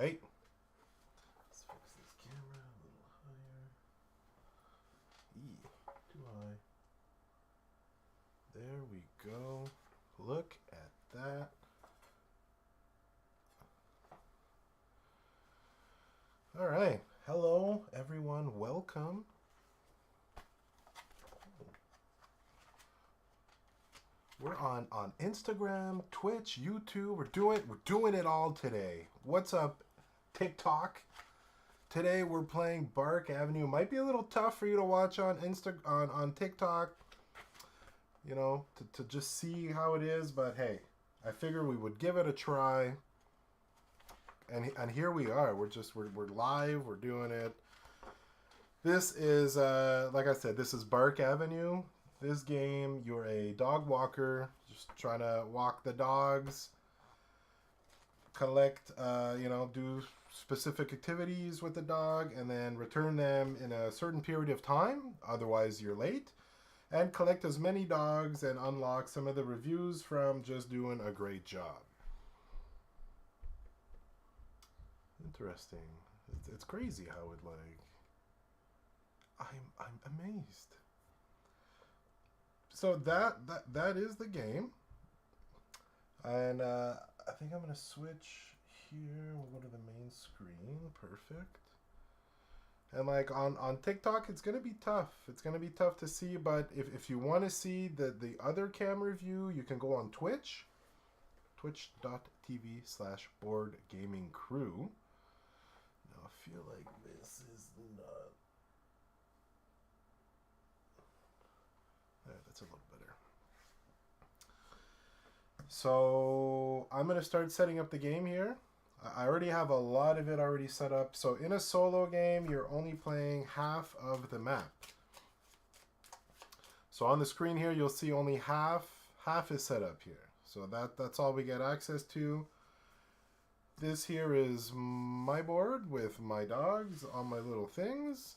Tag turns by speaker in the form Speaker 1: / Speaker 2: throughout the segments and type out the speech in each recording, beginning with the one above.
Speaker 1: Okay. Let's fix this camera a little higher. Too high. There we go. Look at that. All right. Hello, everyone. Welcome. We're on Instagram, Twitch, YouTube. We're doing it all today. What's up, TikTok? Today we're playing Bark Avenue. Might be a little tough for you to watch on on TikTok. You know, to just see how it is, but hey, I figured we would give it a try. And here we are. We're live. We're doing it. This is like I said, this is Bark Avenue. This game, you're a dog walker, just trying to walk the dogs, collect, do specific activities with the dog, and then return them in a certain period of time. Otherwise, you're late. And collect as many dogs and unlock some of the reviews from just doing a great job. Interesting. It's crazy how it I'm amazed. So that is the game, and I think I'm gonna switch here. We'll go to the main screen. Perfect. And like on TikTok, it's gonna be tough. It's gonna be tough to see, but if you want to see the other camera view, you can go on Twitch, twitch.tv/boardgamingcrew. Now I feel like this is not. That's a little better. So I'm going to start setting up the game here. I already have a lot of it already set up. So in a solo game, you're only playing half of the map. So on the screen here, you'll see only half is set up here. So that's all we get access to. This here is my board with my dogs on my little things.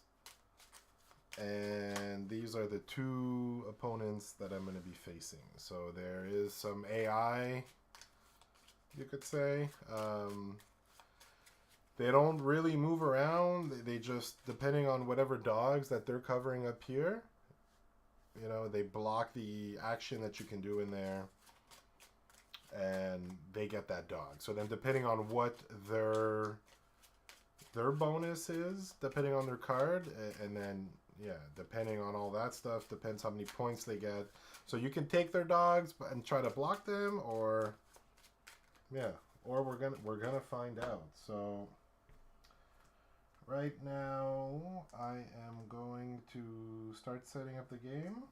Speaker 1: And these are the two opponents that I'm going to be facing. So there is some AI, you could say. They don't really move around. They just, depending on whatever dogs that they're covering up here, you know, they block the action that you can do in there. And they get that dog. So then depending on what their bonus is, depending on their card, and then... yeah, depending on all that stuff, depends how many points they get. So you can take their dogs and try to block them, or we're gonna find out. So right now I am going to start setting up the game.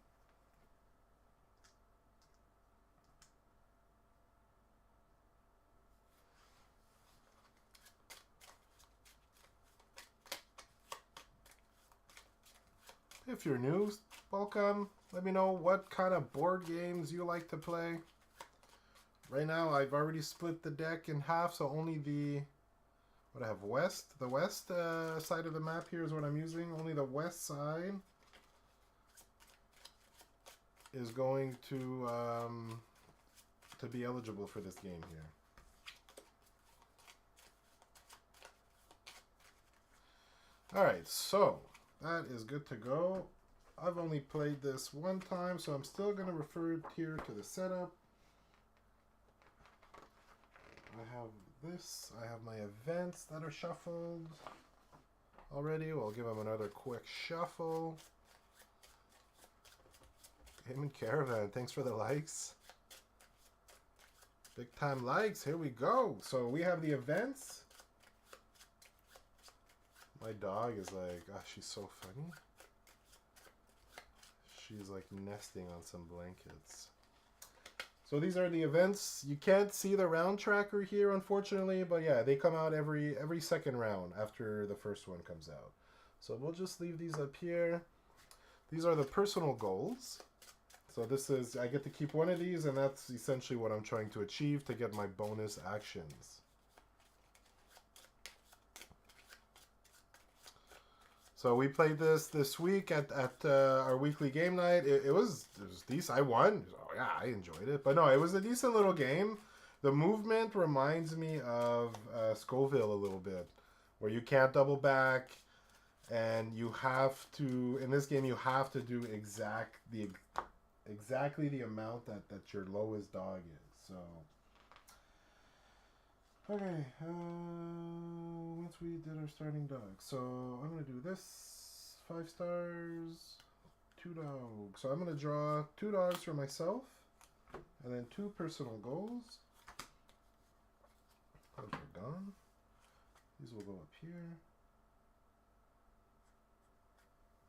Speaker 1: If you're new, welcome. Let me know what kind of board games you like to play. Right now, I've already split the deck in half, so only the west side of the map here is what I'm using. Only the west side is going to be eligible for this game here. All right, so. That is good to go. I've only played this one time, so I'm still going to refer here to the setup. I have this. I have my events that are shuffled already. We'll give them another quick shuffle. Game and Caravan, thanks for the likes. Big time likes. Here we go. So we have the events. My dog is like, oh, she's so funny. She's like nesting on some blankets. So these are the events. You can't see the round tracker here, unfortunately, but yeah, they come out every second round after the first one comes out. So we'll just leave these up here. These are the personal goals. So this is, I get to keep one of these, and that's essentially what I'm trying to achieve to get my bonus actions. So we played this week at our weekly game night. It was decent. I won. Oh yeah, I enjoyed it. But no, it was a decent little game. The movement reminds me of Scoville a little bit, where you can't double back, and you have to, in this game, you have to do exactly the amount that your lowest dog is. So, okay, once we did our starting dog, so I'm gonna do this 5 stars, 2 dogs. So I'm gonna draw 2 dogs for myself, and then 2 personal goals. Those are gone. These will go up here.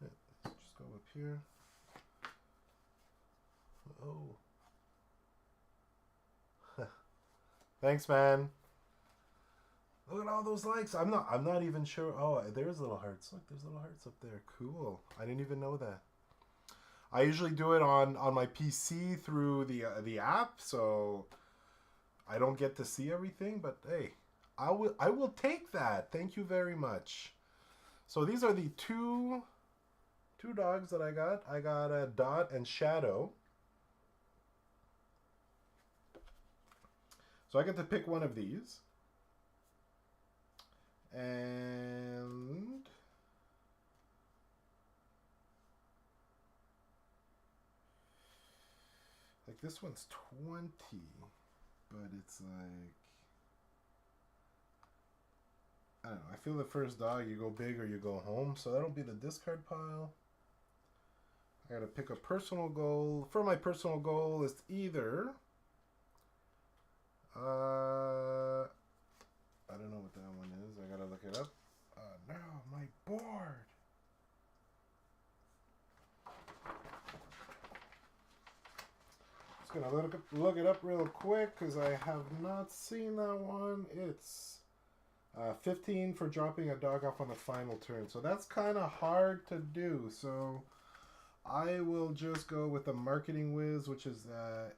Speaker 1: Yeah, let's just go up here. Oh. Thanks, man. Look at all those likes. I'm not even sure. Oh, there's little hearts. Look, there's little hearts up there. Cool. I didn't even know that. I usually do it on my PC through the app, so I don't get to see everything, but hey, I will take that. Thank you very much. So these are the two dogs that I got. I got a Dot and Shadow. So I get to pick one of these. And like this one's 20, but it's like, I don't know. I feel the first dog, you go big or you go home. So that'll be the discard pile. I gotta pick a personal goal. For my personal goal, it's either I don't know what that one is. I gotta look it up. No, my board. Just gonna look it up real quick because I have not seen that one. It's 15 for dropping a dog off on the final turn. So that's kind of hard to do. So I will just go with the Marketing Whiz, which is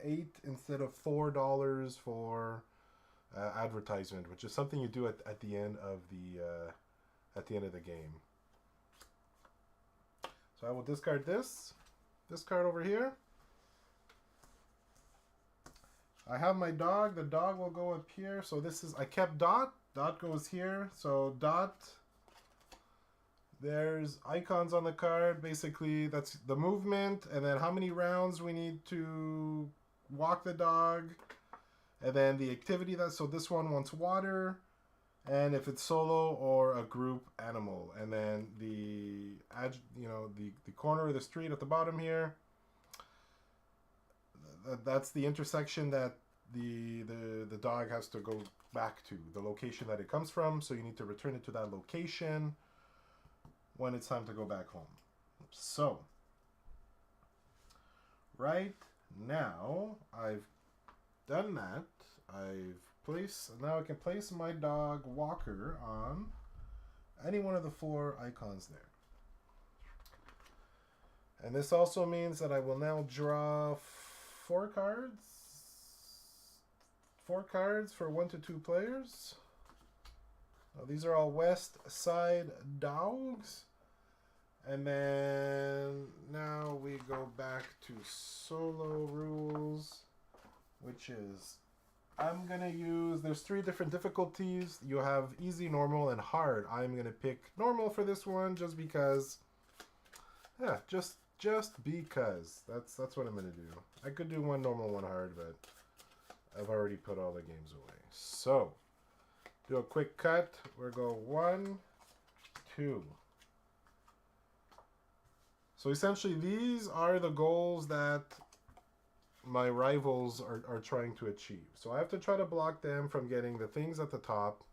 Speaker 1: $8 instead of $4 for advertisement, which is something you do at the end of the game. So I will discard this card over here. I have my dog. The dog will go up here. So this is, I kept Dot. Dot goes here. So Dot, there's icons on the card. Basically, that's the movement, and then how many rounds we need to walk the dog, and then the activity so this one wants water, and if it's solo or a group animal, and then the corner of the street at the bottom here. That's the intersection that the dog has to go back to, the location that it comes from. So you need to return it to that location when it's time to go back home. So right now I've done that. Now I can place my dog walker on any one of the 4 icons there. And this also means that I will now draw 4 cards. 4 cards for 1 to 2 players. Now, these are all West Side dogs. And then now we go back to solo rules, which is I'm going to use, there's 3 different difficulties. You have easy, normal, and hard. I'm going to pick normal for this one just because, yeah, just because. That's what I'm going to do. I could do 1 normal, 1 hard, but I've already put all the games away. So, do a quick cut. We'll go 1, 2. So essentially, these are the goals that my rivals are trying to achieve. So I have to try to block them from getting the things at the top.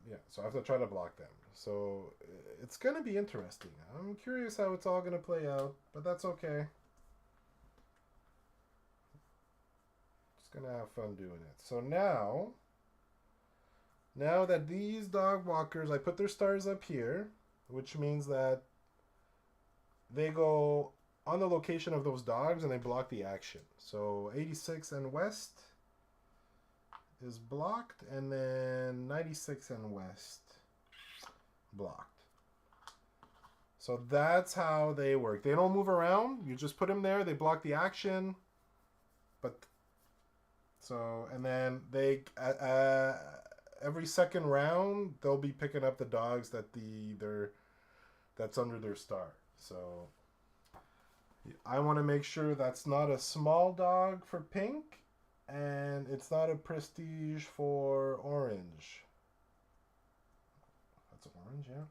Speaker 1: Yeah, so I have to try to block them. So it's going to be interesting. I'm curious how it's all going to play out, but that's okay. Just going to have fun doing it. So now that these dog walkers, I put their stars up here, which means that they go on the location of those dogs and they block the action. So 86 and West is blocked, and then 96 and West blocked. So that's how they work. They don't move around. You just put them there. They block the action. But so and then they every second round they'll be picking up the dogs that that's under their star. So I want to make sure that's not a small dog for pink, and it's not a prestige for orange. That's orange, yeah.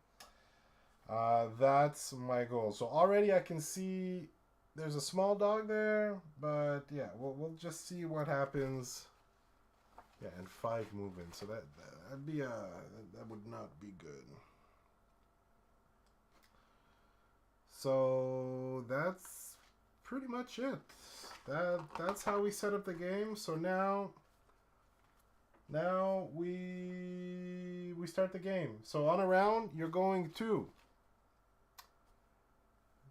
Speaker 1: That's my goal. So already I can see there's a small dog there, but yeah, we'll just see what happens. Yeah, and 5 movements. So that'd be that would not be good. So that's pretty much it. That's how we set up the game. So now we start the game. So on a round, you're going to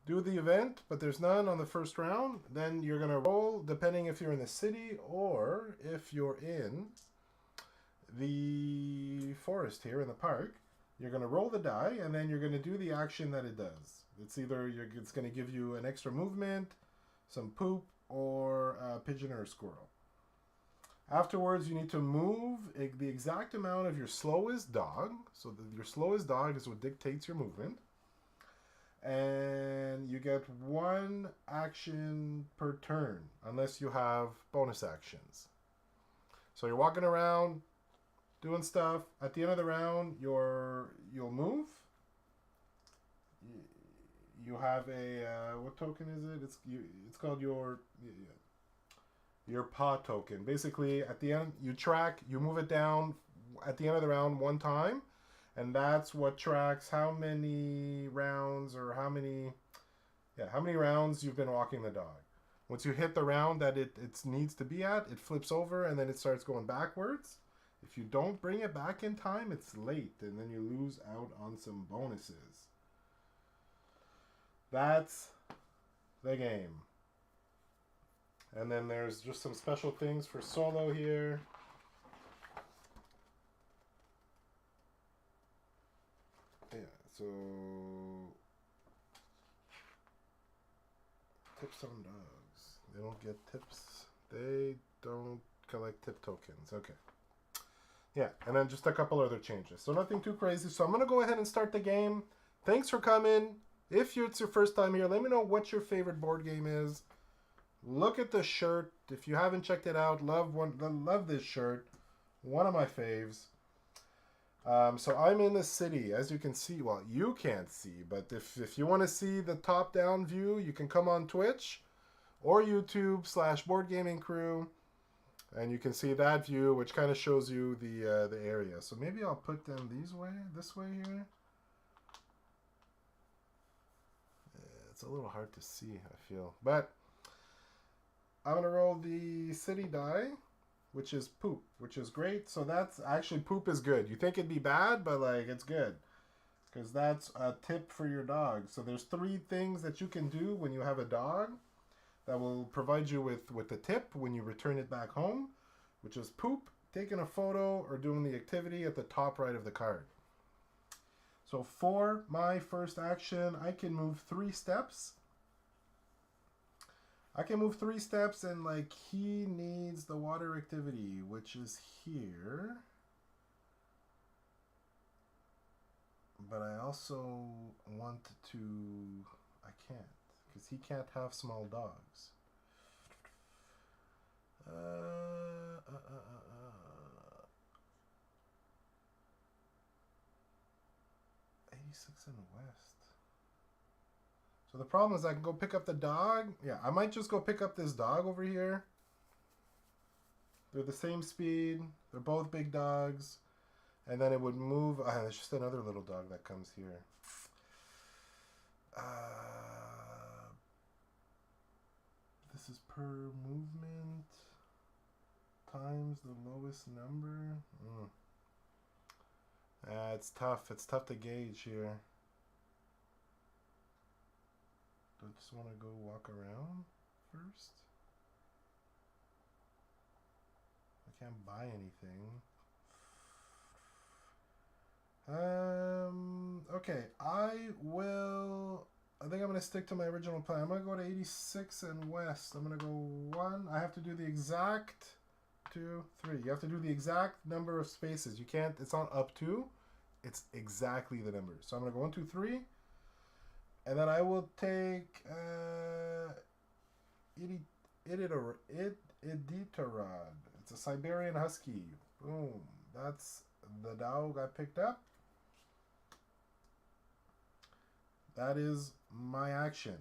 Speaker 1: do the event, but there's none on the first round. Then you're going to roll, depending if you're in the city or if you're in the forest here in the park. You're going to roll the die, and then you're going to do the action that it does. It's either it's going to give you an extra movement, some poop, or a pigeon or a squirrel. Afterwards, you need to move the exact amount of your slowest dog. So your slowest dog is what dictates your movement. And you get 1 action per turn, unless you have bonus actions. So you're walking around, doing stuff. At the end of the round, you'll move. You have a what token is it? It's called your paw token. Basically, at the end, you track. You move it down at the end of the round 1 time, and that's what tracks how many rounds or how many rounds you've been walking the dog. Once you hit the round that it needs to be at, it flips over and then it starts going backwards. If you don't bring it back in time, it's late, and then you lose out on some bonuses. That's the game. And then there's just some special things for solo here. Yeah, so tips on dogs. They don't get tips. They don't collect tip tokens. Okay. Yeah, and then just a couple other changes. So nothing too crazy. So I'm going to go ahead and start the game. Thanks for coming. If it's your first time here, let me know what your favorite board game is. Look at the shirt. If you haven't checked it out, love this shirt. One of my faves. So I'm in the city, as you can see. Well, you can't see, but if you want to see the top-down view, you can come on Twitch or YouTube /BoardGamingCrew. And you can see that view, which kind of shows you the area. So maybe I'll put them this way here. It's a little hard to see, I feel. But I'm going to roll the city die, which is poop, which is great. So that's actually, poop is good. You think it'd be bad, but like it's good. Because that's a tip for your dog. So there's 3 things that you can do when you have a dog that will provide you with the tip when you return it back home, which is poop, taking a photo, or doing the activity at the top right of the card. So for my first action, I can move 3 steps. And like he needs the water activity, which is here. But I also want to, I can't. Because he can't have small dogs. 86 in the West. So the problem is I can go pick up the dog. Yeah, I might just go pick up this dog over here. They're the same speed. They're both big dogs. And then it would move. There's just another little dog that comes here. This is per movement times the lowest number. It's tough. It's tough to gauge here. Do I just want to go walk around first? I can't buy anything. Okay, I think I'm going to stick to my original plan. I'm going to go to 86 and west. I'm going to go 1. I have to do the exact 2, 3. You have to do the exact number of spaces. You can't, it's not up to. It's exactly the number. So I'm going to go 1, 2, 3. And then I will take Iditarod. It's a Siberian Husky. Boom. That's the dog I picked up. That is my action.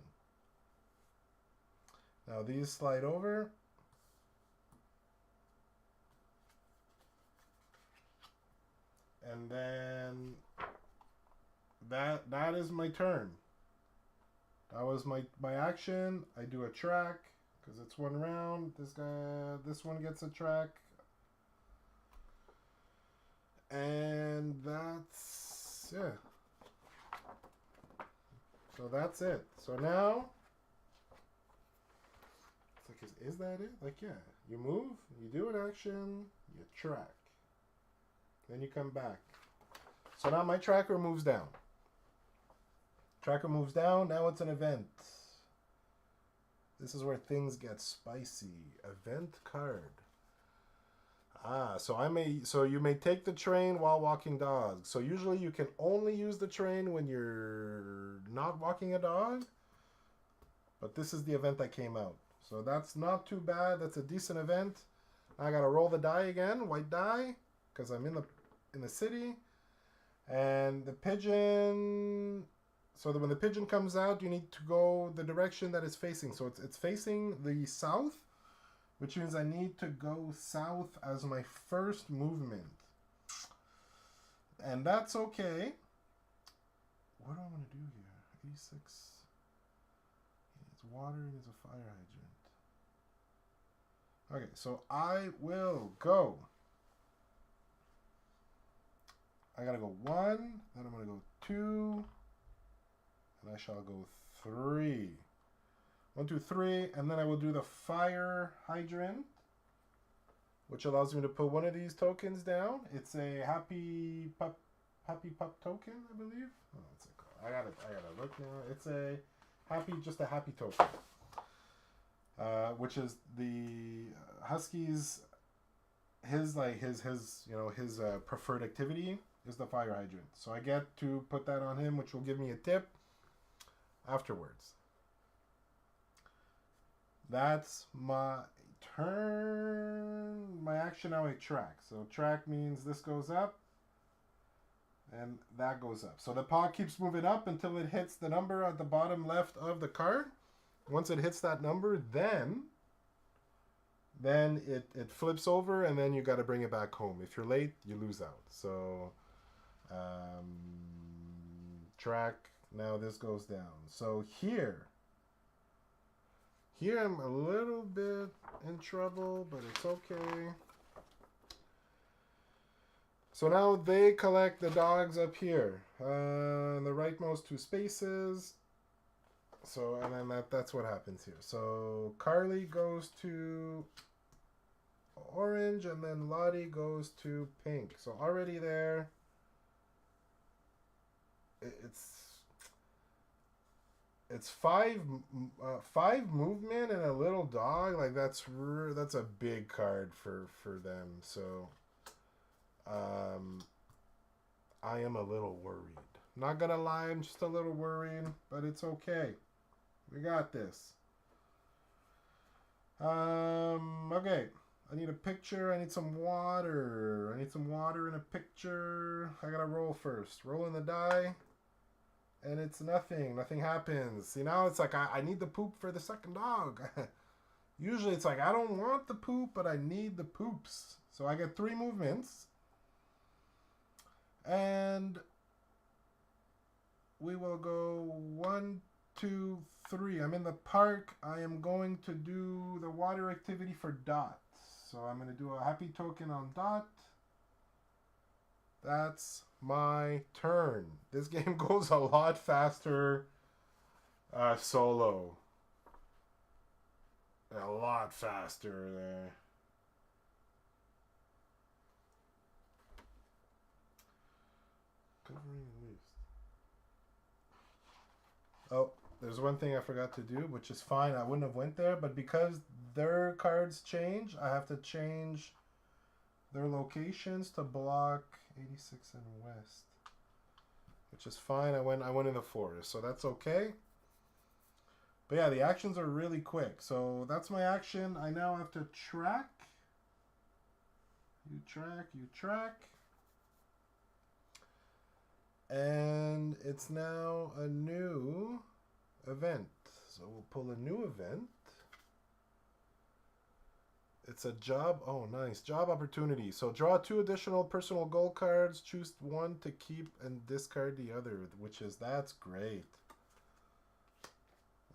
Speaker 1: Now these slide over. And then that is my turn. That was my action. I do a track because it's 1 round. This one gets a track. And that's, yeah. So that's it. So now, it's like, is that it? Like, yeah. You move, you do an action, you track. Then you come back. So now my tracker moves down. Tracker moves down. Now it's an event. This is where things get spicy. Event card. So you may take the train while walking dogs. So usually you can only use the train when you're not walking a dog. But this is the event that came out. So that's not too bad. That's a decent event. I gotta roll the die again, white die, because I'm in the city. And the pigeon. So that when the pigeon comes out, you need to go the direction that it's facing. So it's facing the south, which means I need to go south as my first movement. And that's okay. What do I want to do here? 86. It's water and it's a fire hydrant. Okay, so I will go. I gotta go 1, then I'm gonna go 2, and I shall go 3. 1, 2, 3, and then I will do the fire hydrant, which allows me to put one of these tokens down. It's a happy pup token, I believe. Oh, what's it called? I gotta look now. It's just a happy token, which is the Husky's his preferred activity is the fire hydrant. So I get to put that on him, which will give me a tip afterwards. That's my turn. My action now I track. So track means this goes up and that goes up. So the paw keeps moving up until it hits the number at the bottom left of the card. Once it hits that number, then it flips over and then you got to bring it back home. If you're late, you lose out. So track, now this goes down. So here I'm a little bit in trouble, but it's okay. So now they collect the dogs up here, in the rightmost 2 spaces. So, and then that's what happens here. So Carly goes to orange, and then Lottie goes to pink. So already there, it's five movement and a little dog. Like that's a big card for them. So I am a little worried. Not gonna lie, I'm just a little worried, but it's okay. We got this. Okay. I need a picture. I need some water. I need some water in a picture. I gotta roll first. Rolling the die. And it's nothing. Nothing happens. See, now it's like I need the poop for the second dog. Usually it's like I don't want the poop, but I need the poops. So I get 3 movements. And we will go 1, 2, 3. I'm in the park. I am going to do the water activity for Dot. So I'm going to do a happy token on Dot. That's my turn. This game goes a lot faster solo. A lot faster there. Covering the list. Oh, there's one thing I forgot to do, which is fine. I wouldn't have went there, but because their cards change, I have to change their locations to block 86 and West, which is fine. I went in the forest, so that's okay. But yeah, the actions are really quick. So that's my action. I now have to track. You track, you track. And it's now a new event. So we'll pull a new event. It's a job. Oh, nice. Job opportunity. So draw 2 additional personal goal cards. Choose one to keep and discard the other, that's great.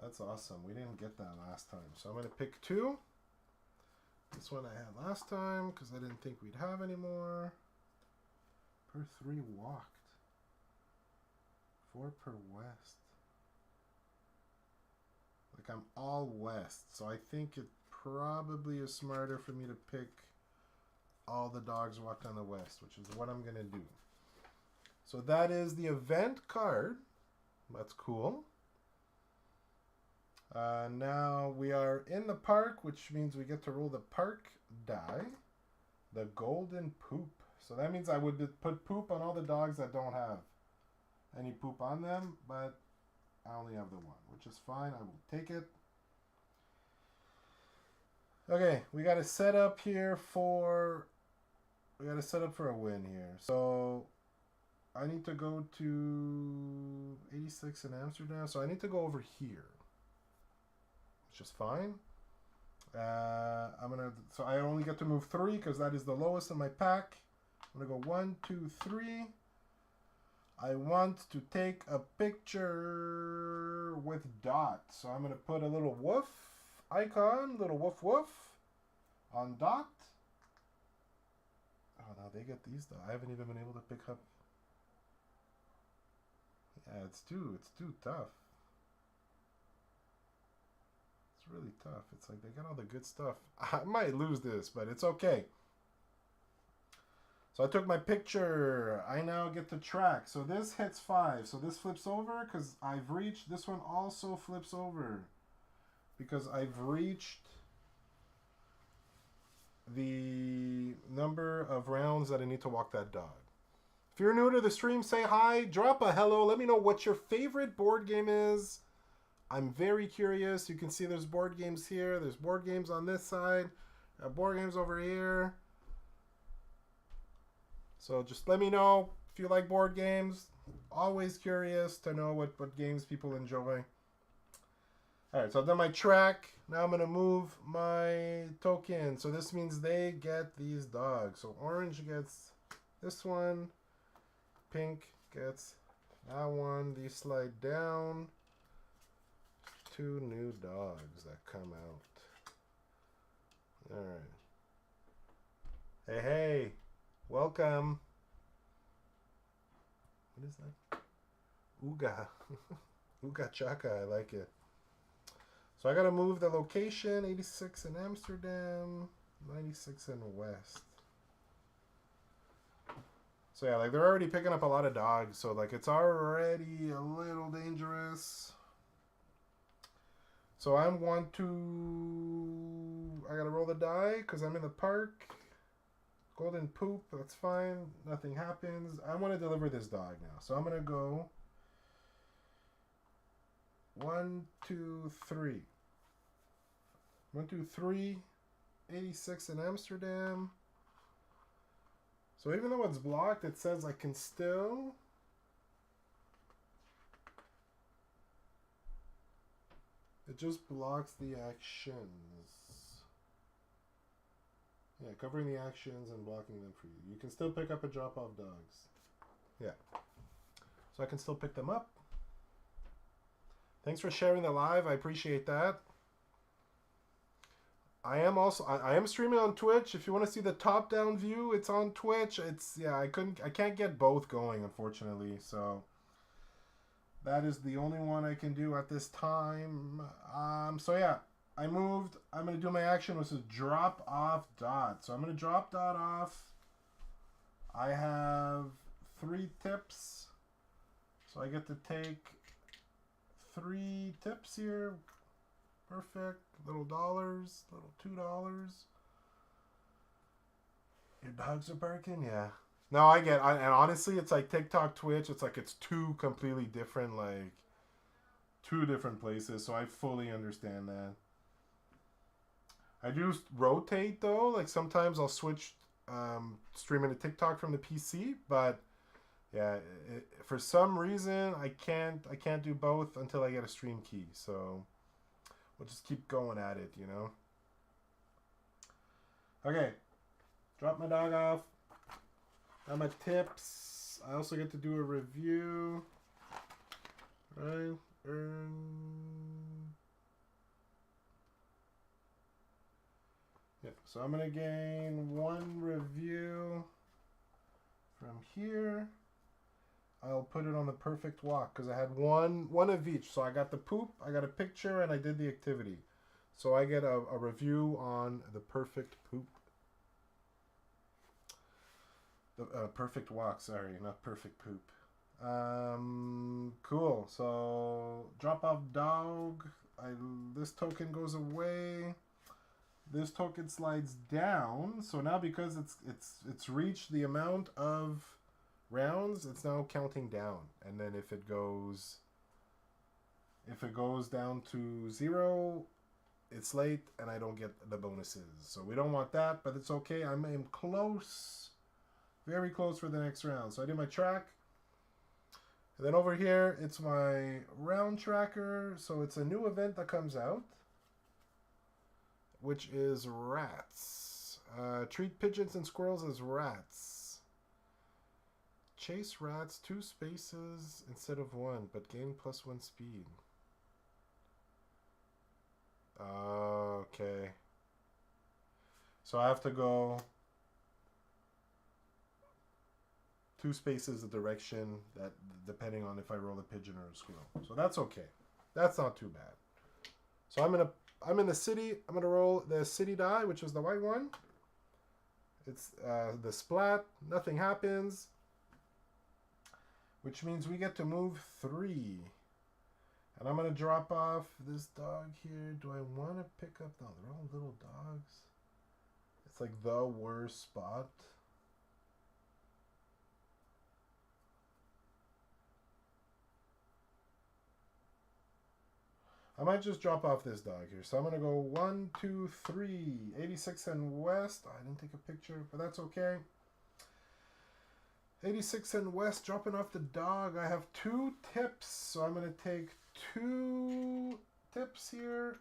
Speaker 1: That's awesome. We didn't get that last time. So I'm going to pick 2. This one I had last time because I didn't think we'd have any more. Per 3 walked. 4 per west. Like I'm all west. So I think it probably is smarter for me to pick all the dogs walked on the west, which is what I'm going to do. So that is the event card. That's cool. Now we are in the park, which means we get to roll the park die. The golden poop. So that means I would put poop on all the dogs that don't have any poop on them, but I only have the one, which is fine. I will take it. Okay, we got to set up here for... We got to set up for a win here. So I need to go to 86 in Amsterdam. So I need to go over here, which is fine. So I only get to move 3 because that is the lowest in my pack. I'm gonna go 1, 2, 3. I want to take a picture with Dot. So I'm gonna put a little woof icon, little woof woof on Dot. Oh, now they get these though. I haven't even been able to pick up. Yeah, it's too tough. It's really tough. It's like they got all the good stuff. I might lose this, but it's okay. So I took my picture. I now get to track. So this hits 5. So this flips over because I've reached. This one also flips over because I've reached the number of rounds that I need to walk that dog. If you're new to the stream, say hi. Drop a hello. Let me know what your favorite board game is. I'm very curious. You can see there's board games here. There's board games on this side. Board games over here. So just let me know if you like board games. Always curious to know what games people enjoy. Alright, so I've done my track. Now I'm going to move my token. So this means they get these dogs. So orange gets this one. Pink gets that one. These slide down. 2 new dogs that come out. Alright. Hey, hey. Welcome. What is that? Ooga. Ooga chaka. I like it. So I got to move the location. 86 in Amsterdam. 96 in West. So yeah, like they're already picking up a lot of dogs. So like it's already a little dangerous. So I want to... I got to roll the die because I'm in the park. Golden poop, that's fine. Nothing happens. I want to deliver this dog now. So I'm going to go 1, 2, 3. 1, 2, 3. 86 in Amsterdam. So even though it's blocked, it says I can still... It just blocks the actions. Yeah, covering the actions and blocking them for you. You can still pick up and drop off dogs. Yeah. So I can still pick them up. Thanks for sharing the live. I appreciate that. I am streaming on Twitch. If you want to see the top-down view, it's on Twitch. I can't get both going, unfortunately. So that is the only one I can do at this time. So yeah. I moved. I'm going to do my action, which is drop off Dot. So I'm going to drop Dot off. I have 3 tips. So I get to take 3 tips here. Perfect. Little dollars, little $2. Your dogs are barking? Yeah. No, I get and honestly, it's like TikTok, Twitch, it's like it's two completely different, like, two different places, so I fully understand that. I do rotate, though. Like, sometimes I'll switch streaming to TikTok from the PC, but yeah, for some reason, I can't do both until I get a stream key, so we'll just keep going at it, you know? Okay. Drop my dog off. Got my tips. I also get to do a review. Right? Yeah, so I'm going to gain 1 review from here. I'll put it on the perfect walk because I had one of each. So I got the poop, I got a picture, and I did the activity. So I get a review on the perfect poop. The perfect walk, sorry, not perfect poop. Cool. So drop off dog. This token goes away. This token slides down. So now because it's reached the amount of rounds, it's now counting down. And then if it goes down to 0, it's late and I don't get the bonuses. So we don't want that, but it's okay. I'm close. Very close for the next round. So I did my track. And then over here, it's my round tracker. So it's a new event that comes out, which is rats. Treat pigeons and squirrels as rats. Chase rats 2 spaces instead of 1, but gain +1 speed. Okay. So I have to go 2 spaces the direction that depending on if I roll a pigeon or a squirrel. So that's okay. That's not too bad. So I'm in the city. I'm gonna roll the city die, which is the white one. It's the splat. Nothing happens, which means we get to move 3. And I'm gonna drop off this dog here. Do I want to pick up? No, they're all little dogs. It's like the worst spot. I might just drop off this dog here. So I'm going to go 1, 2, 3. 86 and West. I didn't take a picture, but that's okay. 86 and West, dropping off the dog. I have 2 tips. So I'm going to take 2 tips here.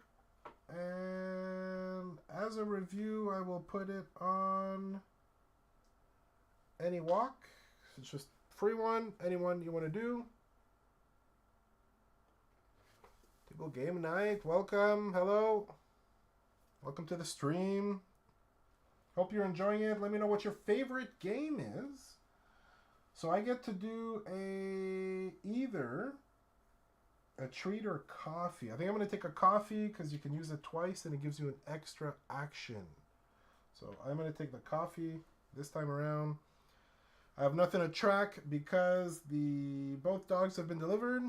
Speaker 1: And as a review, I will put it on any walk. It's just free one. Anyone you want to do. Game night, welcome, hello, welcome to the stream. Hope you're enjoying it. Let me know what your favorite game is. So I get to do either a treat or coffee. I think I'm going to take a coffee because you can use it twice and it gives you an extra action. So I'm going to take the coffee this time around. I have nothing to track because both dogs have been delivered.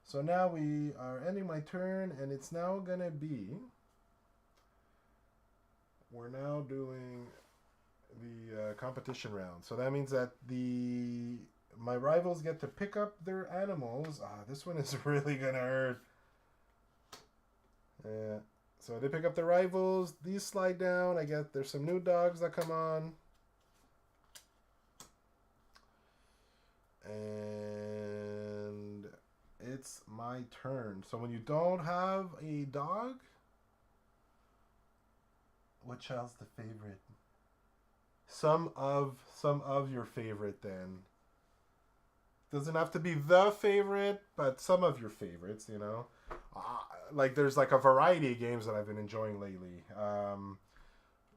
Speaker 1: So now we are ending my turn, and it's now going to be, we're now doing the competition round. So that means that my rivals get to pick up their animals. This one is really going to hurt. So they pick up their rivals. These slide down. There's some new dogs that come on. And it's my turn. So when you don't have a dog, what child's the favorite? Some of your favorite then. Doesn't have to be the favorite, but some of your favorites, you know. Like there's like a variety of games that I've been enjoying lately.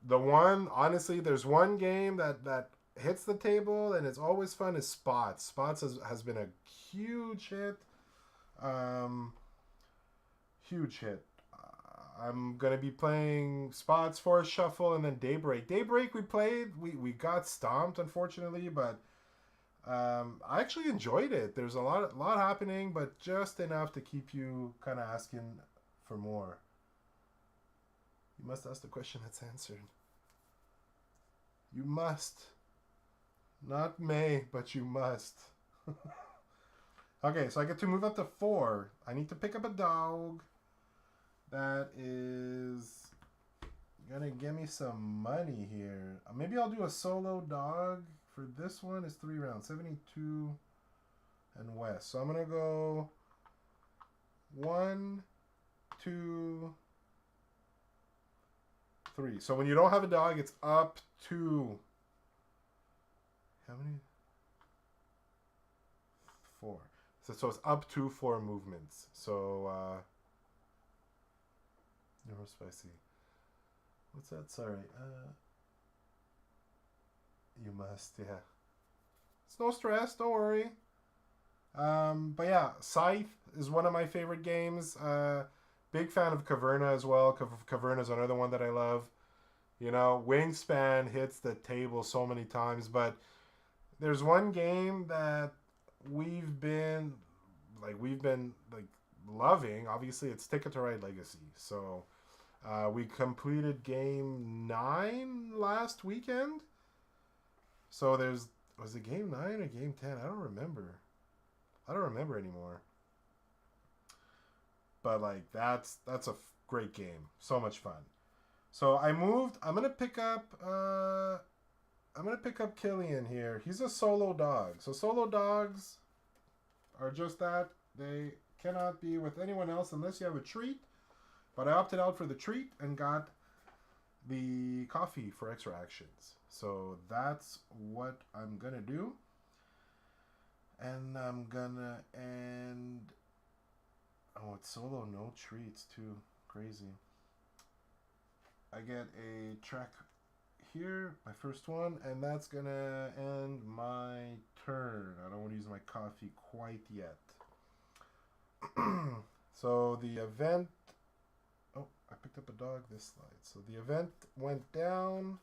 Speaker 1: Honestly, there's one game that hits the table and it's always fun is Spots. Spots has been a huge hit. Huge hit. I'm going to be playing Spots, Forest Shuffle, and then Daybreak. Daybreak we played. We got stomped, unfortunately, but I actually enjoyed it. There's a lot happening, but just enough to keep you kind of asking for more. You must ask the question that's answered. You must. Not may, but you must. Okay, so I get to move up to 4. I need to pick up a dog that is gonna give me some money here. Maybe I'll do a solo dog. For this one is 3 rounds, 72 and west. So I'm gonna go 1, 2, 3. So when you don't have a dog, it's up to how many? 4. So it's up to 4 movements. So no spicy. What's that? Sorry. You must, yeah. It's no stress, don't worry. But yeah, Scythe is one of my favorite games. Big fan of Caverna as well. Caverna is another one that I love. You know, Wingspan hits the table so many times, but there's one game that we've been like loving. Obviously, it's Ticket to Ride Legacy. So we completed game 9 last weekend. So was it game 9 or game 10? I don't remember anymore. But like that's a great game. So much fun. So I moved. I'm gonna pick up Killian here. He's a solo dog. So solo dogs are just that. They cannot be with anyone else unless you have a treat. But I opted out for the treat and got the coffee for extra actions. So that's what I'm gonna do. And I'm gonna end. Oh, it's solo, no treats too. Crazy. I get a track here, my first one, and that's gonna end my turn. I don't want to use my coffee quite yet. So the event. Oh, I picked up a dog this slide. So the event went down.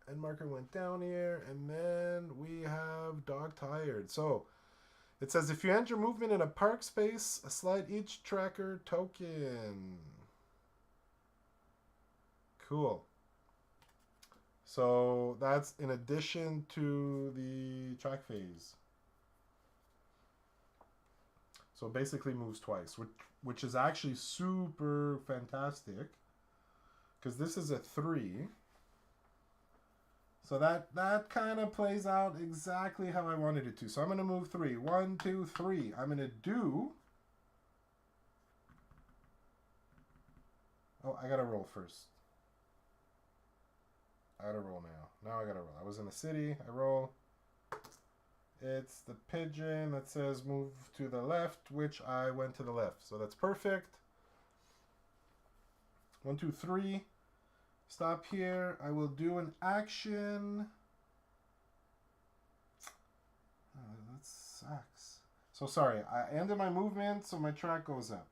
Speaker 1: End marker went down here, and then we have dog tired. So it says if you enter movement in a park space, slide each tracker token. Cool. So that's in addition to the track phase. So it basically moves twice, which is actually super fantastic because this is a 3. So that kind of plays out exactly how I wanted it to. So I'm going to move 3. 1, 2, 3. I'm going to do... Oh, I got to roll first. I got to roll now. Now I got to roll. I was in the city. I roll. It's the pigeon that says move to the left, which I went to the left. So that's perfect. 1, 2, 3. Stop here. I will do an action. That sucks. So sorry, I ended my movement, so my track goes up.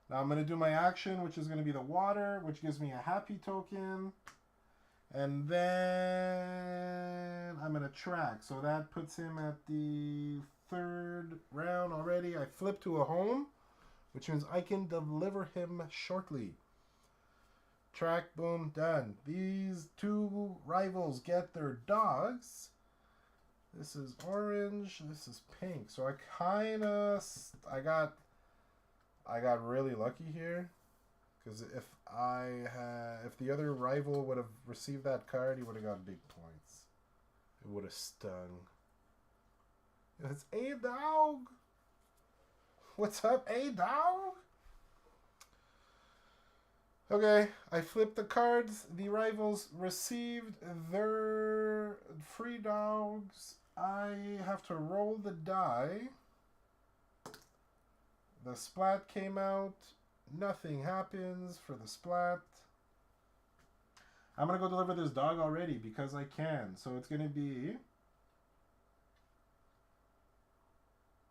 Speaker 1: Now I'm going to do my action, which is going to be the water, which gives me a happy token. And then I'm going to track. So that puts him at the 3rd round already. I flip to a home, which means I can deliver him shortly. Track, boom, done. These 2 rivals get their dogs. This is orange. This is pink. So I got really lucky here, because if the other rival would have received that card, he would have got big points. It would have stung. It's a dog. What's up, a dog? Okay, I flipped the cards. The rivals received their free dogs. I have to roll the die. The splat came out. Nothing happens for the splat. I'm going to go deliver this dog already because I can. So it's going to be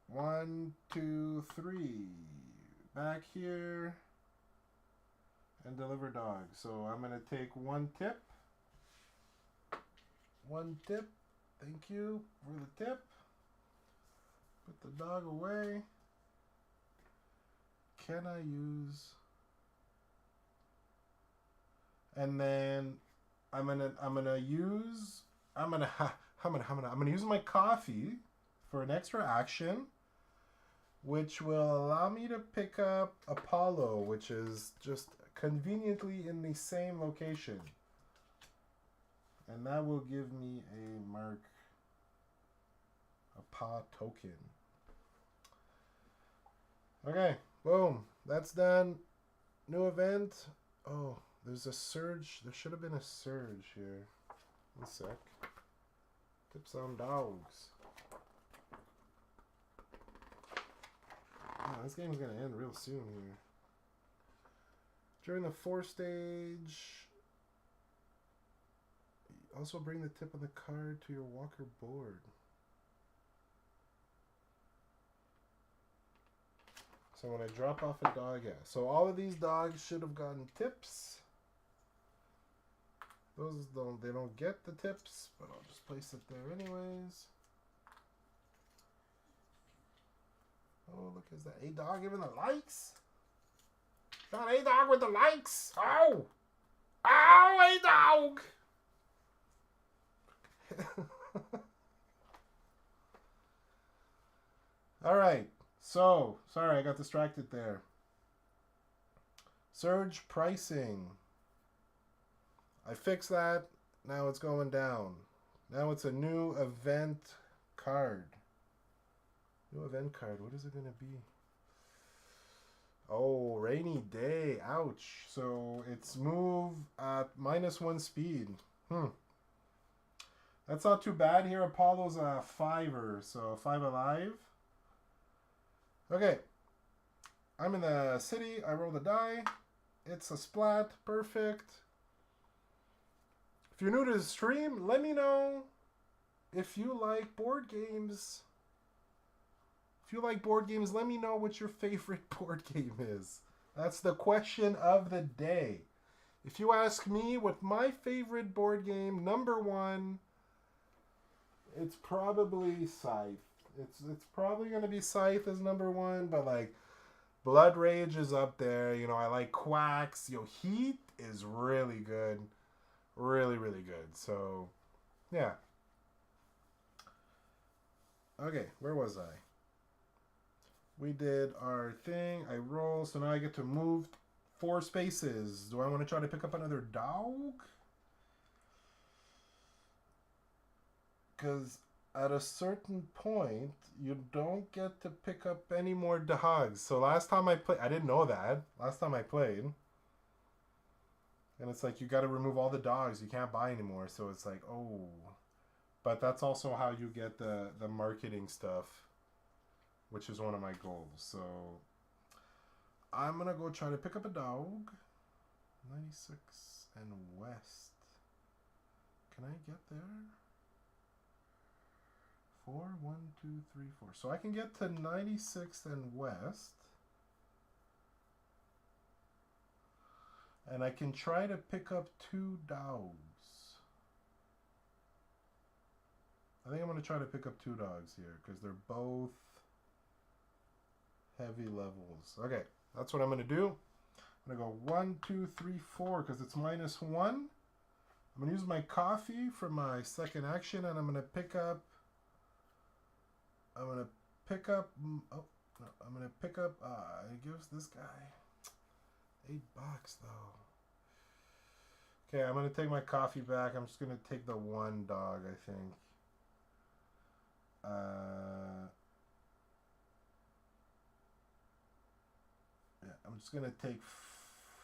Speaker 1: 1, 2, 3. Back here. And deliver dog. So I'm going to take 1 tip. 1 tip. Thank you for the tip. Put the dog away. Can I use? And then I'm gonna use my coffee for an extra action, which will allow me to pick up Apollo, which is just conveniently in the same location. And that will give me a mark, a paw token. Okay, boom. That's done. New event. Oh, there's a surge. There should have been a surge here. One sec. Tips on dogs. Oh, this game's gonna end real soon here. During the 4 stage, also bring the tip of the card to your walker board. So when I drop off a dog, yeah. So all of these dogs should have gotten tips. Those don't, they don't get the tips, but I'll just place it there anyways. Oh, look, is that A dog giving the likes? Got A dog with the likes. Oh, oh, A dog. All right. So, sorry, I got distracted there. Surge pricing. I fixed that. Now it's going down. Now it's a new event card. New event card. What is it going to be? Oh, rainy day. Ouch. So it's move at -1 speed. That's not too bad here. Apollo's a 5er, so 5 alive. Okay. I'm in the city. I roll the die. It's a splat. Perfect. If you're new to the stream, let me know if you like board games. If you like board games, let me know what your favorite board game is. That's the question of the day. If you ask me what my favorite board game, #1, it's probably Scythe. It's probably going to be Scythe as #1, but like Blood Rage is up there. You know, I like Quacks. You know, Heat is really good. Really, really good. So, yeah. Okay, where was I? We did our thing. I roll, so now I get to move 4 spaces. Do I want to try to pick up another dog? Because at a certain point, you don't get to pick up any more dogs. So last time I played, I didn't know that. Last time I played. And it's like, you got to remove all the dogs. You can't buy anymore. So it's like, oh. But that's also how you get the marketing stuff, which is one of my goals. So I'm going to go try to pick up a dog. 96 and West. Can I get there? 4, 1, 2, 3, 4. So I can get to 96th and West. And I can try to pick up 2 dogs. I think I'm going to try to pick up 2 dogs here because they're both heavy levels. Okay, that's what I'm going to do. I'm going to go 1, 2, 3, 4 because it's -1. I'm going to use my coffee for my second action, and I'm going to pick up. Oh, no, I'm going to pick up. It gives this guy $8 though. Okay, I'm going to take my coffee back. I'm just going to take the 1 dog, I think. Yeah, I'm just going to take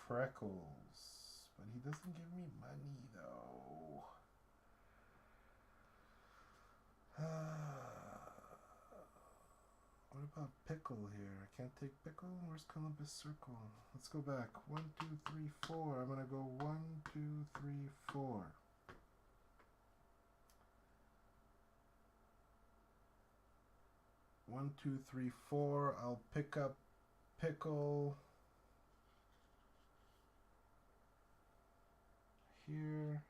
Speaker 1: Freckles. But he doesn't give me money, though. What about Pickle here? I can't take Pickle? Where's Columbus Circle? Let's go back. 1, 2, 3, 4. I'm going to go 1, 2, 3, 4. One, two, three, 4. I'll pick up Pickle here.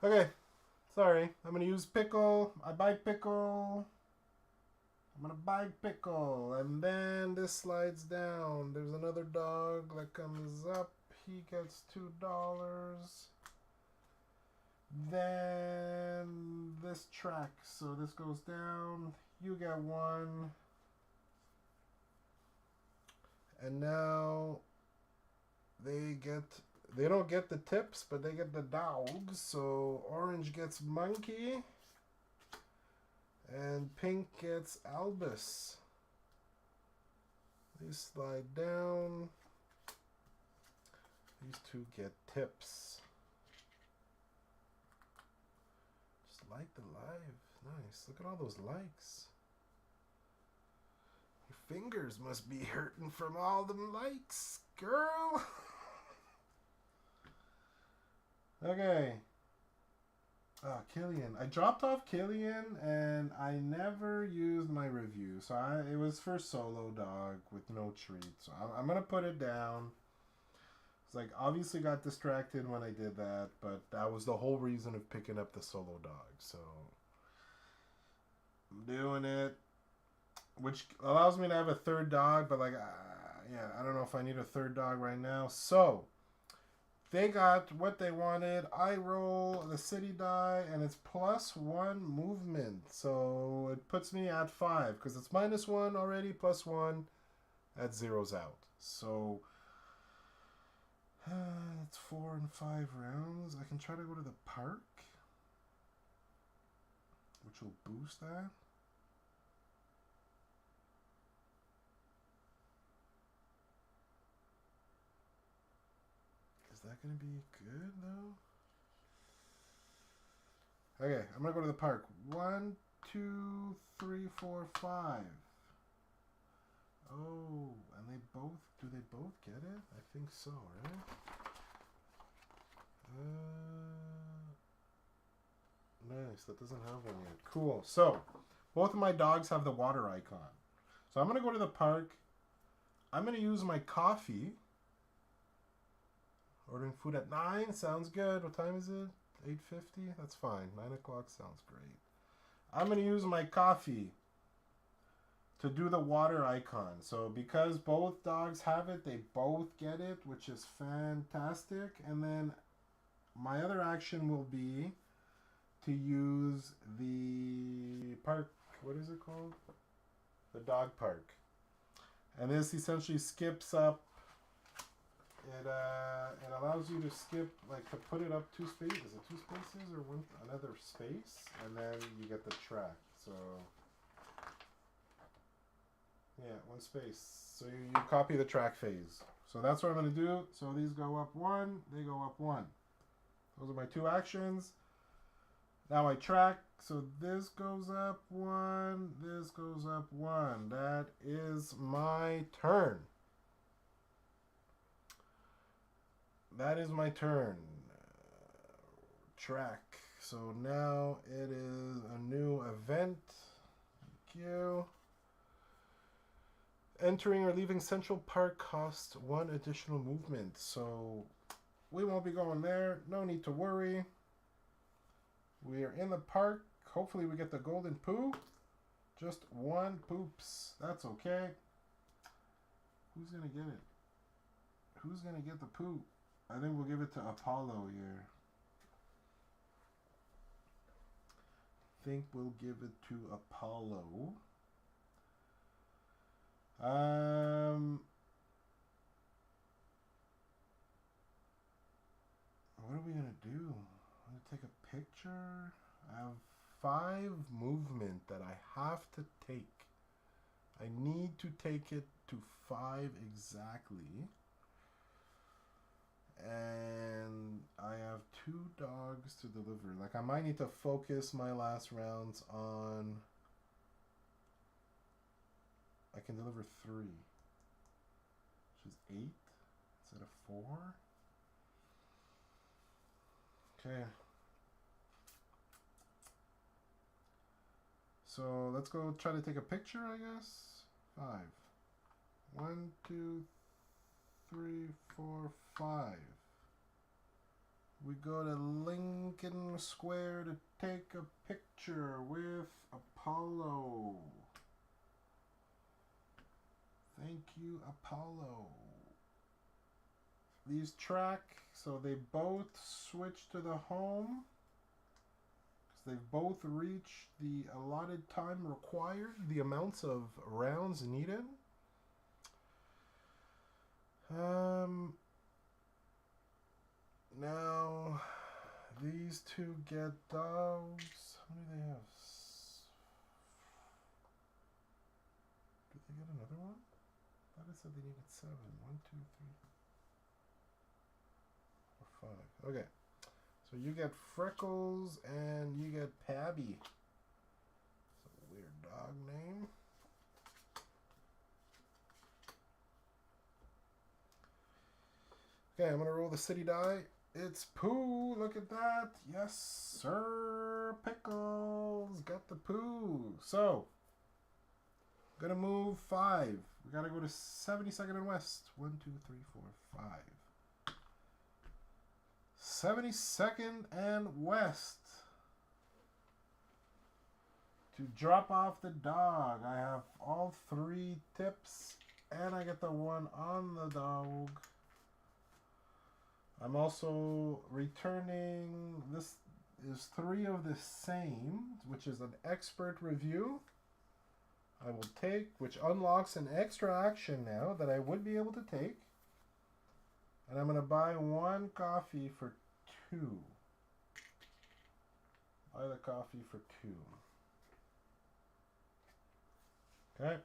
Speaker 1: Okay, sorry. I'm gonna use pickle. I buy pickle. I'm gonna buy pickle, and then this slides down. There's another dog that comes up. He gets $2. Then this track, so this goes down. You get 1. And now they don't get the tips, but they get the dogs. So orange gets monkey. And pink gets Albus. These slide down. These two get tips. Just like the live. Nice. Look at all those likes. Your fingers must be hurting from all them likes, girl. Okay. Killian. I dropped off Killian and I never used my review. So it was for solo dog with no treat. So I'm going to put it down. It's like obviously got distracted when I did that, but that was the whole reason of picking up the solo dog. So I'm doing it, which allows me to have a third dog, but like, yeah, I don't know if I need a third dog right now. So they got what they wanted. I roll the city die, and it's +1 movement. So it puts me at 5, because it's -1 already, +1. That zeroes out. So it's 4 and 5 rounds. I can try to go to the park, which will boost that. Is that going to be good, though? Okay, I'm going to go to the park. 1, 2, 3, 4, 5. Oh, and do they both get it? I think so, right? Nice, that doesn't have one yet. Cool. So, both of my dogs have the water icon. So I'm going to go to the park. I'm going to use my coffee. Ordering food at 9 sounds good. What time is it? 8:50? That's fine. 9 o'clock sounds great. I'm going to use my coffee to do the water icon. So because both dogs have it, they both get it, which is fantastic. And then my other action will be to use the park. What is it called? The dog park. And this essentially skips up. It allows you to skip, like to put it up 2 spaces. Is it 2 spaces or another space? And then you get the track. So yeah, 1 space. So you copy the track phase. So that's what I'm going to do. So these go up 1, they go up 1. Those are my 2 actions. Now I track. So this goes up 1, this goes up 1. That is my turn. That is my turn. Track. So now it is a new event. Thank you. Entering or leaving Central Park costs 1 additional movement. So we won't be going there. No need to worry. We are in the park. Hopefully we get the golden poo. Just 1 poops. That's okay. Who's going to get it? Who's going to get the poo? I think we'll give it to Apollo here. I think we'll give it to Apollo. What are we going to do? I'm going to take a picture. I have 5 movement that I have to take. I need to take it to 5 exactly. And I have 2 dogs to deliver. Like, I might need to focus my last rounds on... I can deliver 3. Which is 8 instead of 4. Okay. So, let's go try to take a picture, I guess. 5. 1, 2, 3, 4, 5. We go to Lincoln Square to take a picture with Apollo. Thank you, Apollo. These track, so they both switch to the home. Because they've both reached the allotted time required, the amounts of rounds needed. Now, these two get dogs. How many do they have? Did they get another one? I thought it said they needed 7. 1, 2, 3, 4, 5. Okay. So you get Freckles and you get Pabby. It's a weird dog name. Okay, I'm going to roll the city die. It's Pooh. Look at that. Yes, sir. Pickles. Got the Pooh. So, going to move 5. We got to go to 72nd and West. 1, 2, 3, 4, 5. 72nd and West. To drop off the dog. I have all 3 tips. And I get the one on the dog. I'm also returning, this is 3 of the same, which is an expert review. I will take, which unlocks an extra action now that I would be able to take. And I'm going to buy 1 coffee for 2. Buy the coffee for 2. Okay.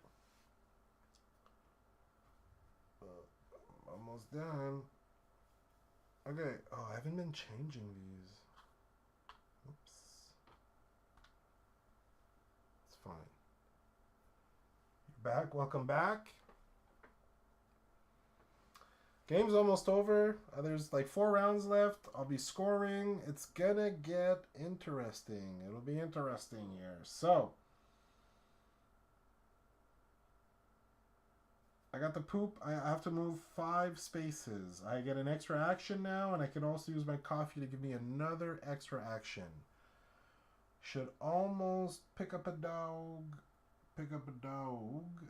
Speaker 1: Almost done. Okay. Oh, I haven't been changing these. Oops. It's fine. You're back. Welcome back. Game's almost over. There's like 4 rounds left. I'll be scoring. It's gonna get interesting. It'll be interesting here. So, I got the poop. I have to move 5 spaces. I get an extra action now, and I can also use my coffee to give me another extra action. Should almost pick up a dog. Pick up a dog.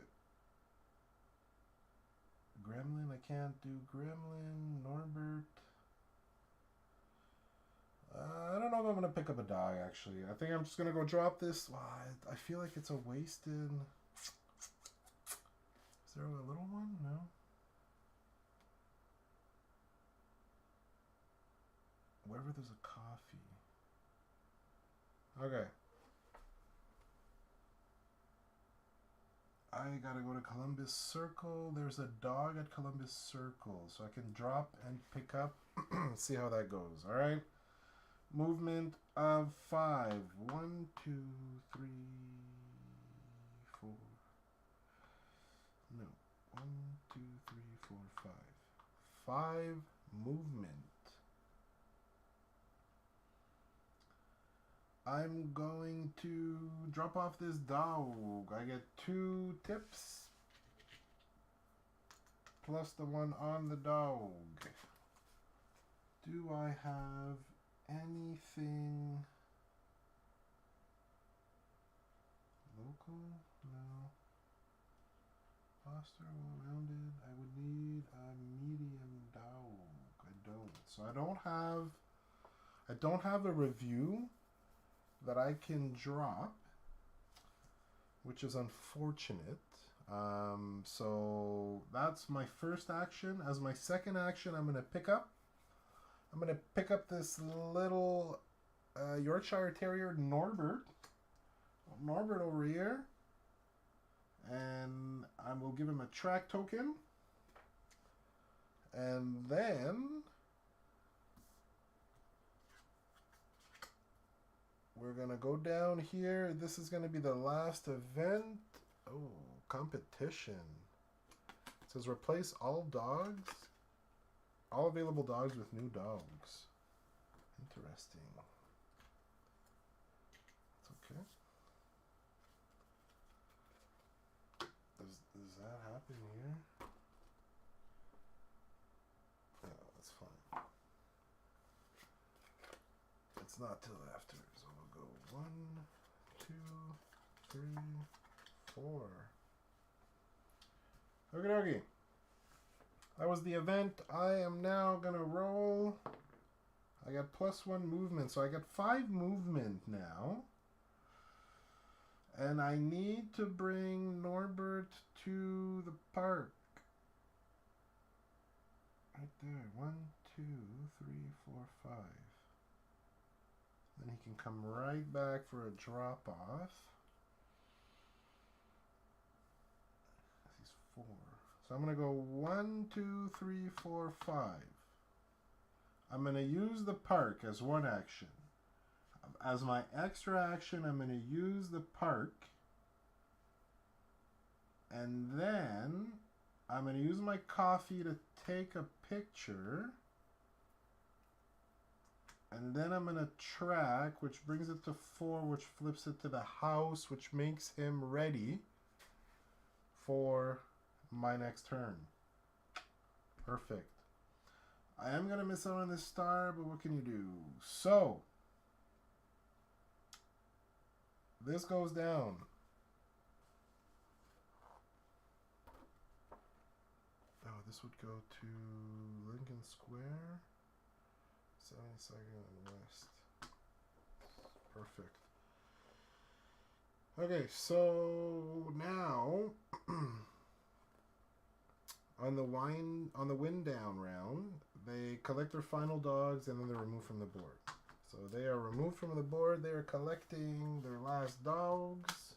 Speaker 1: Gremlin, I can't do Gremlin. Norbert. I don't know if I'm going to pick up a dog, actually. I think I'm just going to go drop this. Wow, I feel like it's a wasted... Is there a little one? No. Wherever there's a coffee. Okay. I gotta go to Columbus Circle. There's a dog at Columbus Circle. So I can drop and pick up. See how that goes. Alright. Movement of 5. 1, 2, 3, 4. No. 1, 2, 3, 4, 5. 5 movement. I'm going to drop off this dog. I get 2 tips. Plus the one on the dog. Do I have anything local? No. Foster, well-rounded. I would need a medium dog. I don't. So I don't have a review that I can drop, which is unfortunate. So that's my first action. As my second action, I'm going to pick up this little Yorkshire Terrier Norbert. Norbert over here. And I will give him a track token. And then we're going to go down here. This is going to be the last event. Oh, competition. It says replace all dogs. All available dogs with new dogs. Interesting. That's okay. Does that happen here? Yeah, that's fine. it's not till after. So we'll go 1, 2, 3, 4. Okie dokie. That was the event. I am now gonna roll. I got +1 movement, so I got 5 movement now. And I need to bring Norbert to the park. Right there. 1, 2, 3, 4, 5. Then he can come right back for a drop off. He's 4. So I'm going to go 1, 2, 3, 4, 5. I'm going to use the park as one action. As my extra action, I'm going to use the park. And then I'm going to use my coffee to take a picture. And then I'm going to track, which brings it to 4, which flips it to the house, which makes him ready for my next turn. Perfect. I am going to miss out on this star, but what can you do? So, this goes down. Oh, this would go to Lincoln Square. 72nd and West. Perfect. Okay, so now on the wind down round, they collect their final dogs and then they're removed from the board. So they are removed from the board. They are collecting their last dogs.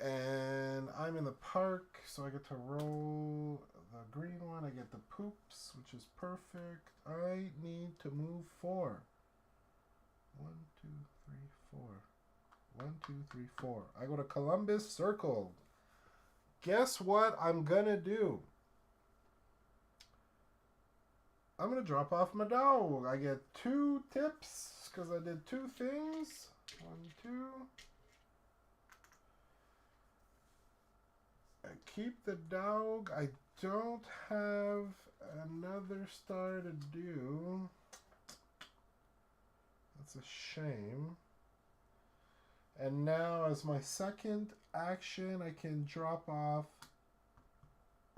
Speaker 1: And I'm in the park, so I get to roll the green one. I get the poops, which is perfect. I need to move 4. 1, 2, 3, 4. 1, 2, 3, 4. I go to Columbus Circle. Guess what I'm gonna do? I'm gonna drop off my dog. I get 2 tips because I did 2 things. 1, 2. I keep the dog. I don't have another star to do. That's a shame. And now as my second action, I can drop off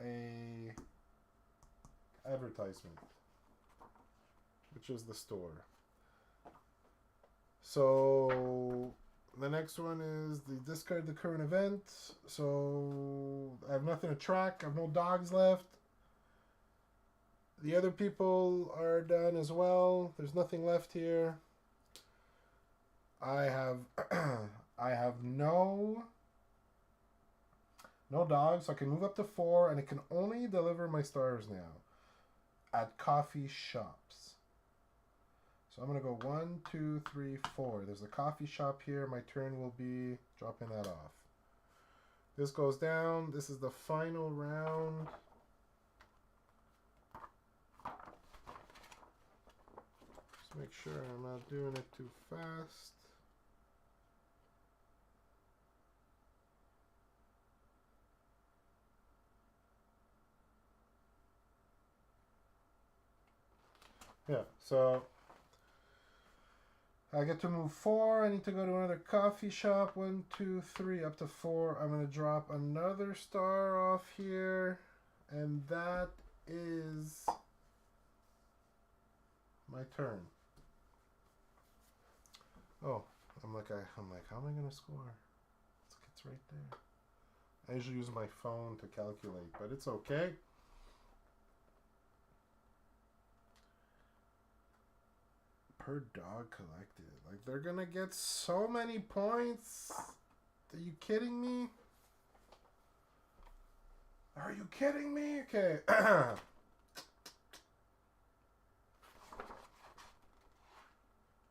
Speaker 1: a advertisement, which is the store. So the next one is the discard the current event. So I have nothing to track. I have no dogs left. The other people are done as well. There's nothing left here. I have I have no dogs. So I can move up to 4, and it can only deliver my stars now at coffee shops. So I'm going to go 1, 2, 3, 4. There's a coffee shop here. My turn will be dropping that off. This goes down. This is the final round. Just make sure I'm not doing it too fast. Yeah, so I get to move 4. I need to go to another coffee shop. 1, 2, 3, up to 4. I'm going to drop another star off here. And that is my turn. Oh, I'm like, how am I going to score? It's right there. I usually use my phone to calculate, but it's okay. Per dog collected. Like, they're gonna get so many points. Are you kidding me? Are you kidding me? Okay.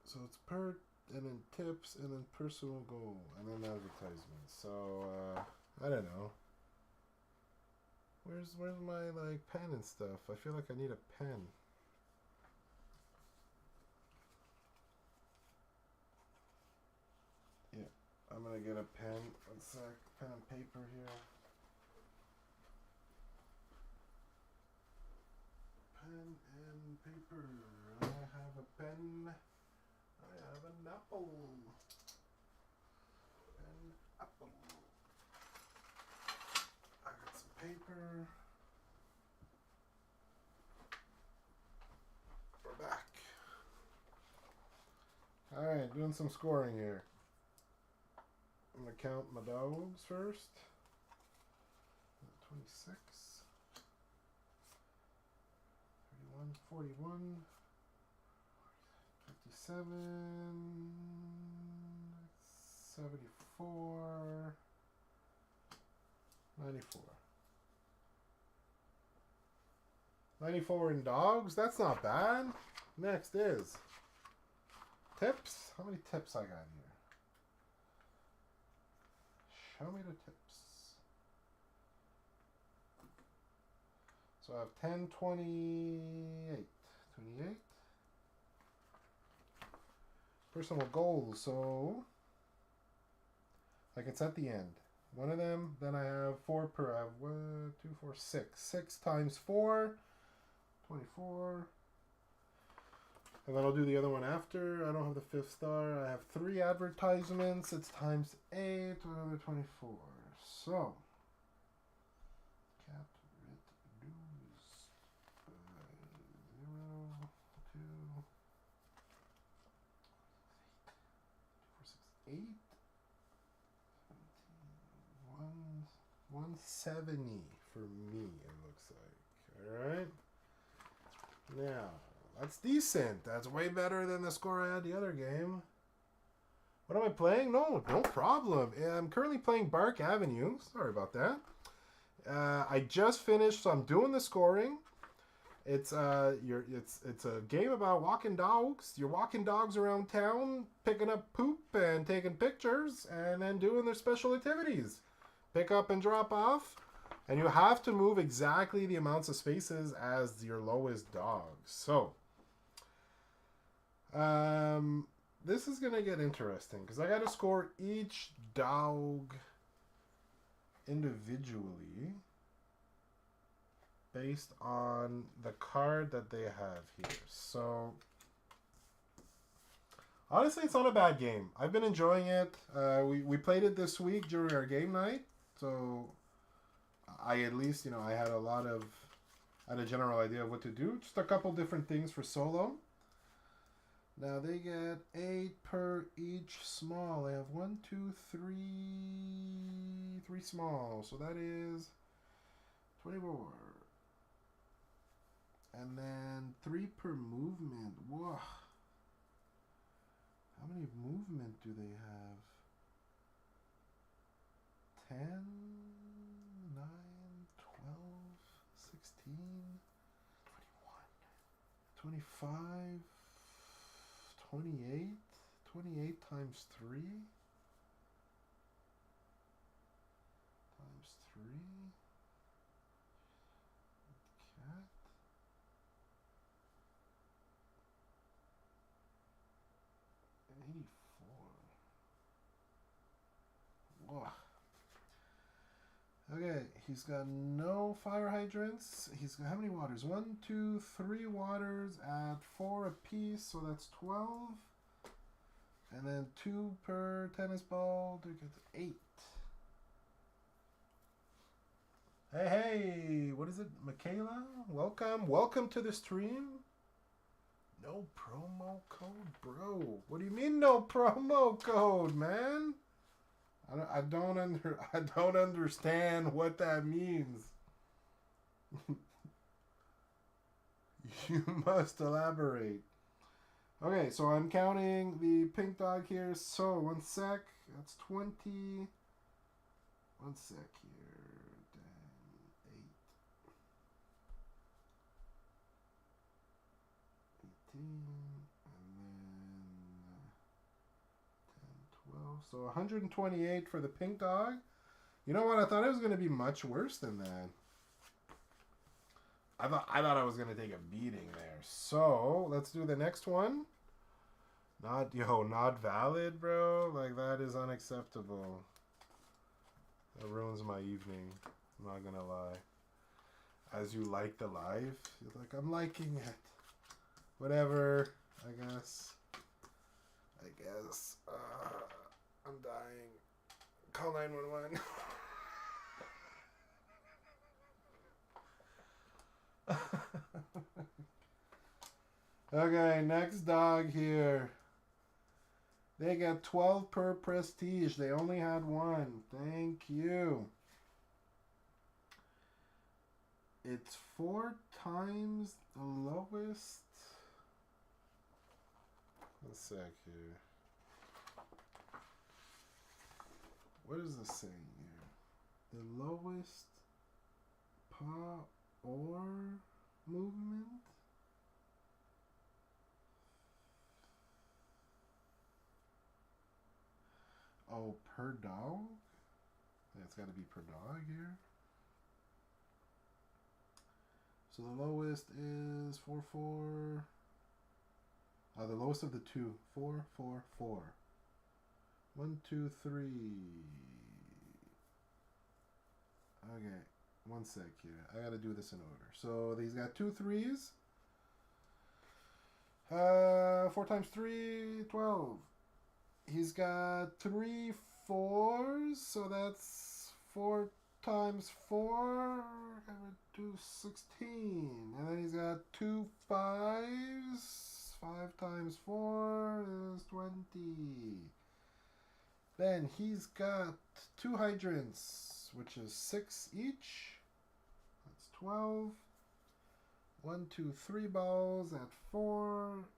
Speaker 1: So it's per, and then tips, and then personal goal, and then advertisements. So, I don't know. Where's my, like, pen and stuff? I feel like I need a pen. I'm gonna get a pen. One sec. Pen and paper here. Pen and paper. I have a pen. I have an apple. Pen, apple. I got some paper. We're back. Alright, doing some scoring here. I'm going to count my dogs first. 26. 31, 41. 57. 74. 94. 94 in dogs? That's not bad. Next is tips. How many tips I got here? Show me the tips. So I have 10, 28. 28. Personal goals. So, like it's at the end. One of them, then I have 4 per. I have 1, 2, 4, 6. 6 times 4, 24. And then I'll do the other one after. I don't have the 5th star. I have 3 advertisements. It's times 8, another 24. So, cap rit dues. 0, 2, 4, 6, 8. 170 for me, it looks like. Alright. Now, that's decent. That's way better than the score I had the other game. What am I playing? No problem. I'm currently playing Bark Avenue. Sorry about that. I just finished, so I'm doing the scoring. It's a game about walking dogs. You're walking dogs around town, picking up poop and taking pictures, and then doing their special activities. Pick up and drop off. And you have to move exactly the amounts of spaces as your lowest dog. So, this is going to get interesting because I got to score each dog individually based on the card that they have here. So, honestly, it's not a bad game. I've been enjoying it. We played it this week during our game night. So, I at least, I had a general idea of what to do. Just a couple different things for solo. Now they get 8 per each small. I have 1, 2, 3 small. So that is 24. And then 3 per movement. Whoa. How many movement do they have? 10, 9, 12, 16, 21, 25, 28, 28 times 3, times 3, cat, 84. Whoa. Okay, he's got no fire hydrants. He's got how many waters? 1, 2, 3 waters at 4 apiece, so that's 12. And then 2 per tennis ball to get 8. Hey, what is it? Michaela? Welcome to the stream. No promo code, bro. What do you mean no promo code, man? I don't understand what that means. You must elaborate. Okay, so I'm counting the pink dog here. So 1 sec. That's 20. 1 sec here. 10, 8. 18. So 128 for the pink dog. You know what? I thought it was going to be much worse than that. I thought I was going to take a beating there. So let's do the next one. Not valid, bro. Like, that is unacceptable. That ruins my evening. I'm not going to lie. As you like the live, you're like, I'm liking it. Whatever. I guess. I'm dying. Call 911. Okay, next dog here. They got 12 per prestige. They only had one. Thank you. It's 4 times the lowest. One sec here. What is this saying here? The lowest paw or movement? Oh, per dog? Yeah, it's got to be per dog here. So the lowest is 4, 4. The lowest of the two. 4, 4, 4. 1, 2, 3. Okay, one sec here. I gotta do this in order. So he's got 2 3s. 4 times 3, 12. He's got 3 4s, so that's 4 times 4. I would do 16. And then he's got 2 5s. 5 times 4 is 20. Then he's got 2 hydrants, which is 6 each. That's 12. 1, 2, 3 balls at 4.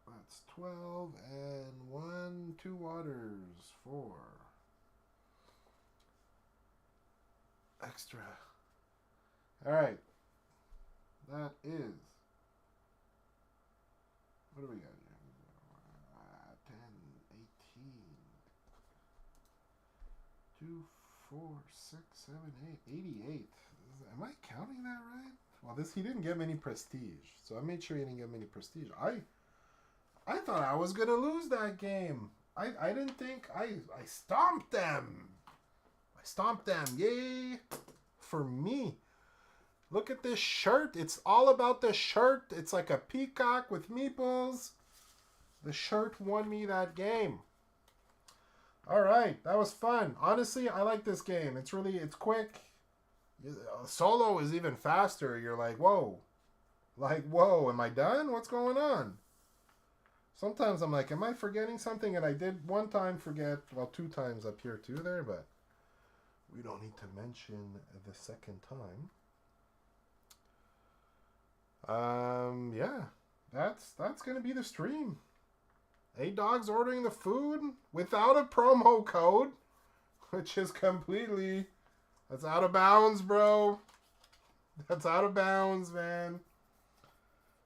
Speaker 1: That's 12. And 1, 2 waters, 4. Extra. Alright. That is. What do we got here? 10, 18. 2, 4, 6, 7, 8. 88. Am I counting that right? Well, he didn't get many prestige. So I made sure he didn't get many prestige. I thought I was going to lose that game. I didn't think. I stomped them. I stomped them. Yay. For me. Look at this shirt. It's all about the shirt. It's like a peacock with meeples. The shirt won me that game. All right. That was fun. Honestly, I like this game. It's quick. Solo is even faster. You're like, whoa. Like, whoa, am I done? What's going on? Sometimes I'm like, am I forgetting something? And I did one time forget, well, 2 times up here too there, but we don't need to mention the second time. Yeah, that's gonna be the stream. A-Dog's ordering the food without a promo code, which is completely, that's out of bounds, bro. That's out of bounds, man.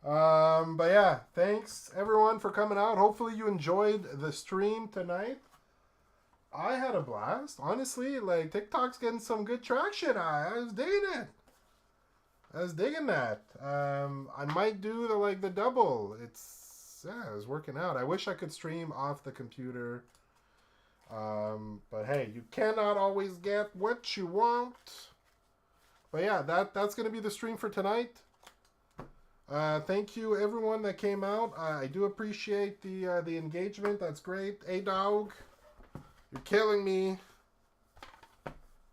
Speaker 1: But yeah, thanks everyone for coming out. Hopefully you enjoyed the stream tonight. I had a blast. Honestly, like TikTok's getting some good traction. I was digging it. I was digging that. I might do the double. It was working out. I wish I could stream off the computer. But hey, you cannot always get what you want. But yeah, that's gonna be the stream for tonight. Thank you everyone that came out. I do appreciate the engagement. That's great. A-Dog, you're killing me.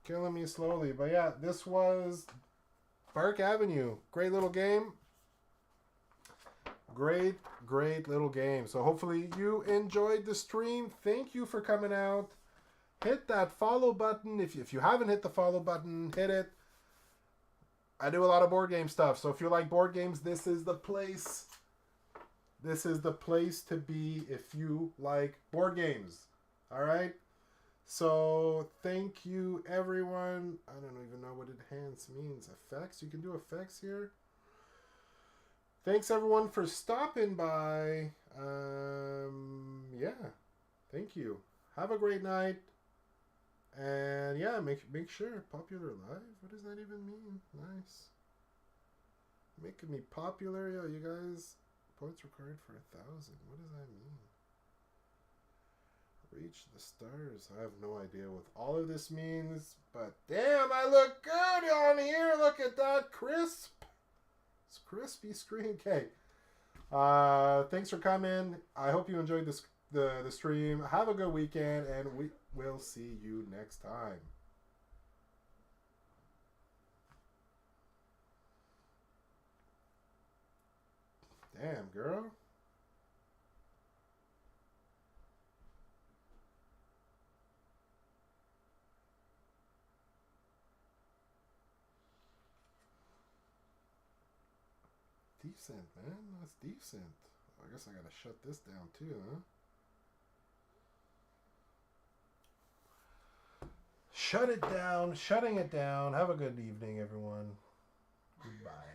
Speaker 1: Killing me slowly. But yeah, this was Bark Avenue. Great little game. Great little game. So hopefully you enjoyed the stream. Thank you for coming out. Hit that follow button. If you haven't hit the follow button, hit it. I do a lot of board game stuff. So if you like board games, this is the place. This is the place to be if you like board games. All right? So thank you, everyone. I don't even know what enhance means. Effects? You can do effects here. Thanks, everyone, for stopping by. Yeah. Thank you. Have a great night. And yeah, make sure. Popular live? What does that even mean? Nice. Making me popular. Yo, you guys. Points required for 1,000. What does that mean? Reach the stars. I have no idea what all of this means, but damn, I look good on here. Look at that crisp. It's crispy screen. Okay. Thanks for coming. I hope you enjoyed this the stream. Have a good weekend, and we will see you next time. Damn, girl. Decent, man. That's decent. I guess I gotta shut this down too, huh? Shut it down. Shutting it down. Have a good evening, everyone. Goodbye.